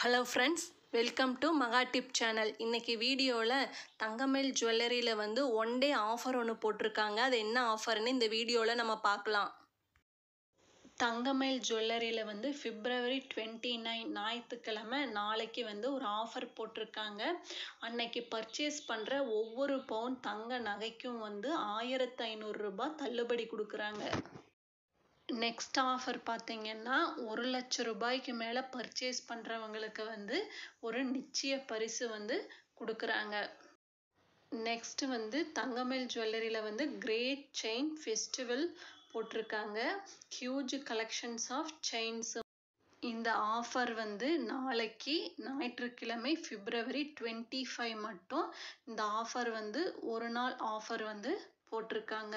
Hello friends, welcome to மகா tip channel. இன்றைக்கி வீடியோவில் தங்கமயில் ஜுவல்லரியில் வந்து ஒன் டே ஆஃபர் ஒன்று போட்டிருக்காங்க. அது என்ன ஆஃபர்னு இந்த வீடியோவில் நம்ம பார்க்கலாம். தங்கமயில் ஜுவல்லரியில் வந்து February 29 ஞாயிற்றுக்கிழமை நாளைக்கு வந்து ஒரு ஆஃபர் போட்டிருக்காங்க. அன்னைக்கு பர்ச்சேஸ் பண்ணுற ஒவ்வொரு பவுன் தங்க நகைக்கும் வந்து 1500 ரூபாய் தள்ளுபடி கொடுக்குறாங்க. நெக்ஸ்ட் ஆஃபர் பார்த்தீங்கன்னா 1,00,000 ரூபாய்க்கு மேலே பர்ச்சேஸ் பண்ணுறவங்களுக்கு வந்து ஒரு நிச்சய பரிசு வந்து கொடுக்குறாங்க. நெக்ஸ்ட் வந்து தங்கமயில் ஜுவல்லரியில் வந்து கிரேட் செயின் ஃபெஸ்டிவல் போட்டிருக்காங்க. Huge collections of chains. இந்த ஆஃபர் வந்து நாளைக்கு ஞாயிற்றுக்கிழமை February 25 மட்டும் இந்த ஆஃபர் வந்து ஒரு நாள் ஆஃபர் வந்து போட்டிருக்காங்க.